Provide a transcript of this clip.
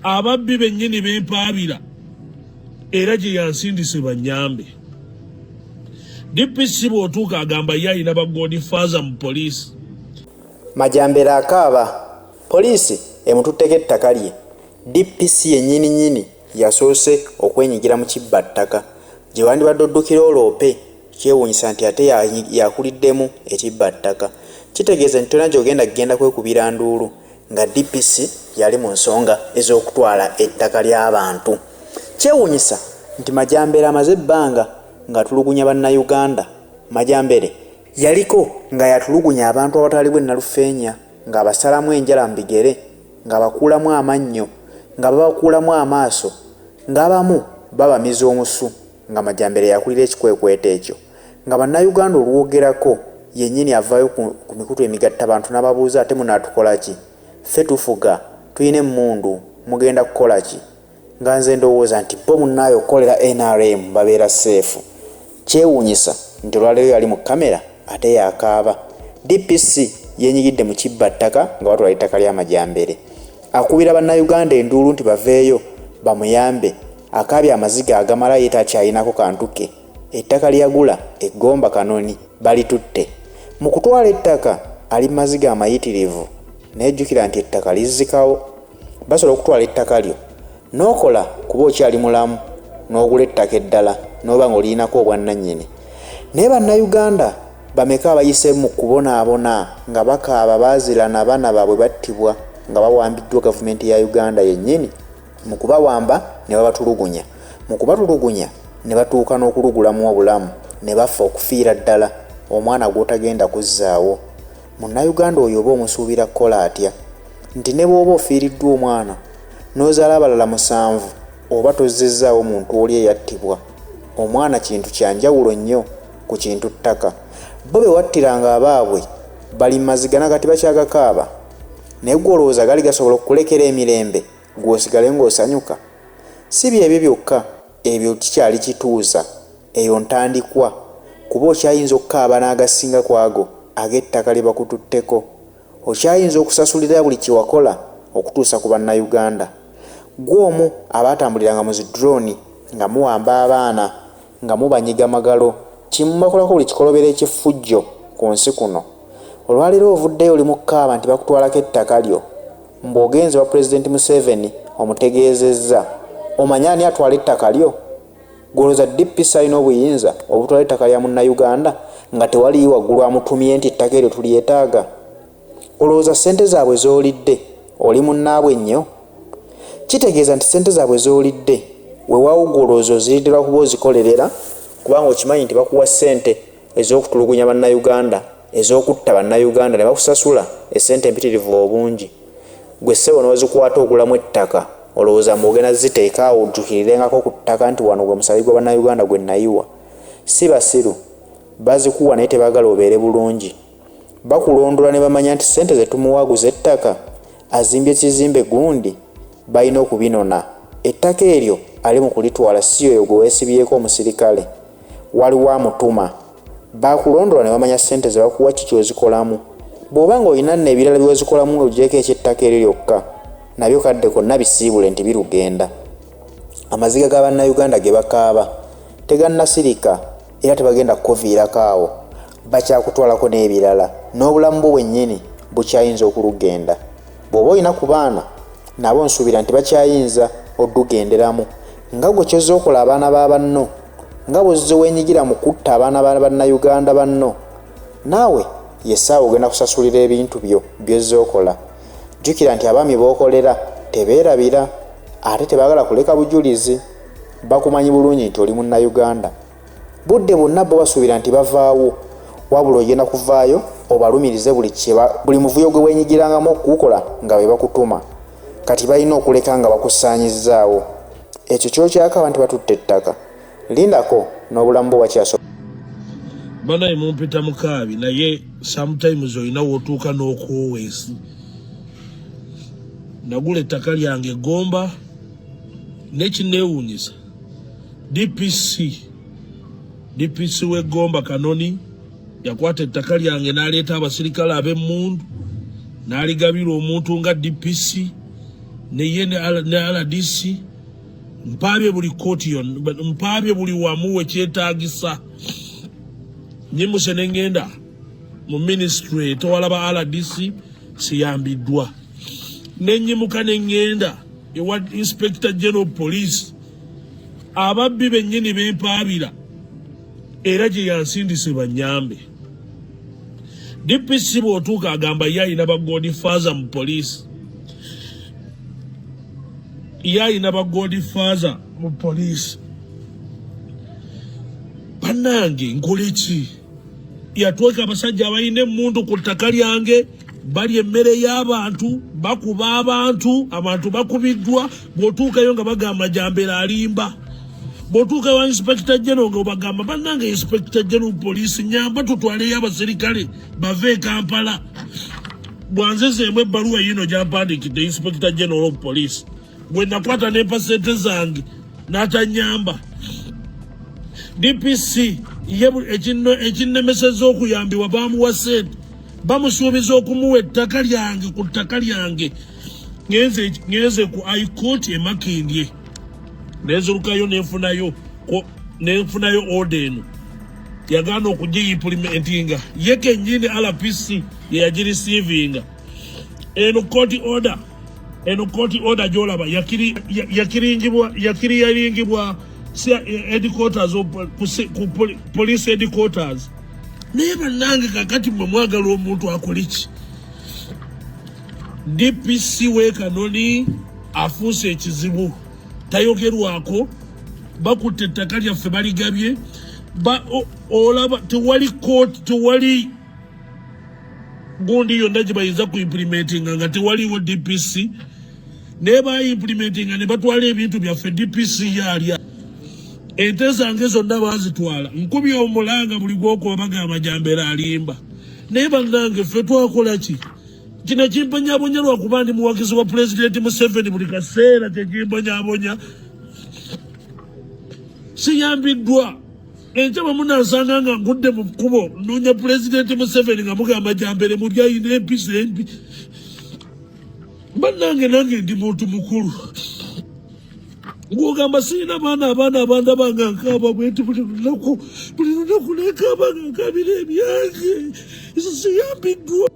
ababbi bennyini bempaabira era gye yansindise bannyambe. DPC bw'otuuka agamba ye alina bagodifaza mu poliisi. Majambera akaaba poliisi emututteko ettaka lye. DPC yennyini yasoose okwenyigira mu kibba ttaka gye wandibadde oddukira oloope kyewuunyisa nti ate yakuliddemu ekibba ttaka. Kitegeeza nti tonna gy'ogenda kwekubira nduulu nga DPC yali mu nsonga ez'okutwala ettaka ly'abantu. Kyewuunyisa nti Majambere amaze ebbanga ng'atulugunya bannayuganda. Majambere yaliko nga yatulugunya abantu abatali bwe Nalufeenya, ng'abasalamu enjala mu bigere, ng'abakuulamu amannyo, nga babakuulamu amaaso, ng'abamu babamiza omusu, nga Majambere yakulira ekikwekweto ekyo, nga bannayuganda olwogerako yennyini avaayo ku mikutu emigatta abantu n'ababuuza ate munaatukola ki? Ffe tufuga, tuyina emmundu, mugenda kukola ki? Nga nze ndowooza nti bo munnaayo okukolera NRM babeera seefu. Kyewuunyisa nti olwaleero yali mu kamera ate yakaaba. DPC yenyigidde mu kibba ttaka nga batwala ettaka lya Majambere. Akubira bannayuganda enduulu nti baveeyo bamuyambe. Akaabye amaziga agamala ye takyalinako kantu ke. Ettaka lyagula eggomba Kanoni balitutte. Mu kutwala ettaka ali maziga amayitirivu nejjukira nti ettaka lizzikawo. Basobola okutwala ettaka lyo n'okola kuba okyali mulamu n'ogula ettaka eddala n'oba ng'olirinako obwannannyini. Naye bannayuganda bameka abayise mu kubonaabona nga bakaaba baazirana abaana baabwe battibwa nga bawambiddwa gavumenti ya Uganda yennyini. Mu kubawamba ne babatulugunya, mu kubatulugunya ne batuuka n'okulugulamu obulamu ne bafa okufiira ddala, omwana gw'otagenda kuzzaawo. Munnayuganda oyo oba omusuubira kukola atya? Nti ne bw'oba ofiiriddwa omwana n'ozaala abalala 7 oba tozzezaawo omuntu oli eyattibwa, omwana kintu kya njawulo nnyo ku kintu ttaka. Bo be wattiranga abaabwe bali mazigana kati bakyagakaaba, naye gwe olowooza gali gasobola okukulekera emirembe gw'osigale ng'osanyuka? Si byebyo byokka, ebyo kikyali kituuza, eyo ntandikwa, kuba okyayinza okukaaba n'agasinga kwago ag'ettaka lye bakututteko. Okyayinza okusasulira buli kye wakola okutuusa ku bannayuganda. Gw'omu abaatambuliranga mu zidroni nga muwamba abaana nga mubanyiga magalo, kimubakolako buli kikolobero eky'effujjo ku nsi kuno. Olwaleero ovuddeyo oli mu kkaaba nti bakutwalako ettaka lyo, mbw'ogenze wa Pulezidenti Museveni omutegeezezza, omanya ani atwala ettaka lyo? Gwolooza DPC alina obuyinza obutwala ettaka lya munnayuganda nga tewali waggulu amutumye nti ettaka eryo tulyetaaga? Olowooza ssente zaabwe z'olidde oli munnaabwe nnyo? Kitegeeza nti ssente zaabwe z'olidde weewaawo gwolowooza oziriddira kuba ozikolerera, kubanga okimanyi nti bakuwa ssente ez'okutulugunya bannayuganda, ez'okutta bannayuganda ne bakusasula essente empitirivu obungi. Gwe ssebo n'ozikwata ogulamu ettaka, olowooza mb'ogenda ziteeka awo ojjukirirenngako ku ttaka nti wano gwe musabi gwa bannayuganda gwe nayiwa. Si basiru, bazikuwa naye tebaagala obeere bulungi. Bakulondola ne bamanya nti ssente ze tumuwaaguza ettaka, azimbye kizimbe gundi, balina okubinona. Ettaka eryo ali mu kulitwala si oyo gwe weesibyeko omusirikale, waliwo amutuma. Bakulondola ne bamanya ssente ze bakuwa kiki ozikolamu. Bw'oba ng'olina nno ebirala by'ozikolamu ogyeko eky'ettaka eryo lyokka, nabyo kadde konna bisiibule nti birugenda. Amaziga ga bannayuganda ge bakaaba tegannasirika era tebagenda kukoviirako awo, bakyakutwalako n'ebirala, n'obulamu bwo bwennyini bukyayinza okulugenda. Bw'oba olina ku baana nabo nsuubira nti bakyayinza oddugenderamu. Nga gwe kyozza okola abaana ba banno, nga bw'ozze weenyigira mu kutta abaana ba bannayuganda banno, naawe yessaawa ogenda kusasulira ebintu byo by'ozze okola. Jjukira nti abaami b'okolera tebeerabira ate tebaagala kuleka bujulizi, bakumanyi bulungi nti oli munnayuganda. Budde bonna bo basuubira nti bavaawo, wabula ogenda kuvaayo obalumirize buli muvuyo gwe weenyigirangamu okukukola nga bwe bakutuma. Kati balina okuleka nga bakusaanyizzaawo. Ekyo kyokyakaba nti batutte ettaka. Lindako n'obulamu bwo bakyasobola. Banaye mumpita mukaabi naye sometimes olina wootuuka n'okwoweesi. Nagula ettaka lyange Gomba nekineewuunyisa. DPC w'e Gomba Kanoni yakwata ettaka lyange n'aleeta abasirikale ab'emmundu n'aligabira omuntu nga DPC neye ne RDC mpabye buli koti yon mpabye buli wamuwe kyetaagisa nyimuse nengenda mu ministry towalaba RDC siyambiddwa nenyimuka nengenda ewa Inspector General Police ababbi bennyini bempaabira era gye yansindise banyambe DPC bw'otuuka agamba yayina ba Godfather mu police yayina ba Godfather mu police bannange nkoleki yatweka abasajja abayina emmundu ku ttaka lyange bali emmere y'abantu bakuba abantu bakubiddwa bw'otuukayo nga bagamba Jambera alimba bw'otuuka wa Inspector General nga bagamba bannange Inspector General Police nyamba tutwaleyo abaserikale bave Kampala bwanzezeemu ebbaluwa yino gyampandiikidde Inspector General of Police bwe nakwata n'empasente zange n'atanyamba DPC ekinnemeseza okuyambibwa bamuwa sente bamusuubiza okumuwa ettaka lyange ku ttaka lyange ngenze ku High Court e Makindye nezurukayo nenfunayo order eno yagaana okugiimplementinga ye kennyini RPC yeyagirisiivinga eno court order gyolaba yakiriyaringibwa headquarters police headquarters naye bannange kakati mwe mwagala omuntu akoleki DPC we Kanoni afuuse ekizibu tayogerwako bakutte ettaka lyaffe baligabye olaba tewali court tewali gundi yonna gye bayinza ku implementinga nga tewaliwo DPC naye bayimplementinga ne batwala ebintu byaffe DPC yalya ente zange zonna bazitwala nkubye omulanga buli gwokuba bagamba Jambera alimba naye bannange ffe twakola ki kino kimbonyabonya lwakuba ndi muwagizi wa Pulezidenti Museveni buli kaseera kyekimbonyabonya siyambiddwa enkya bwe munansanga nga ngudde mu kkubo nnoonya Pulezidenti Museveni nga mugamba Jambera mu byayina empisa embi bannange nange ndi muntu mukulu ng'ogamba sirina abaana bange nkaaba bwenti buli lunaku nekaaba nga nkabira ebyange siyambiddwa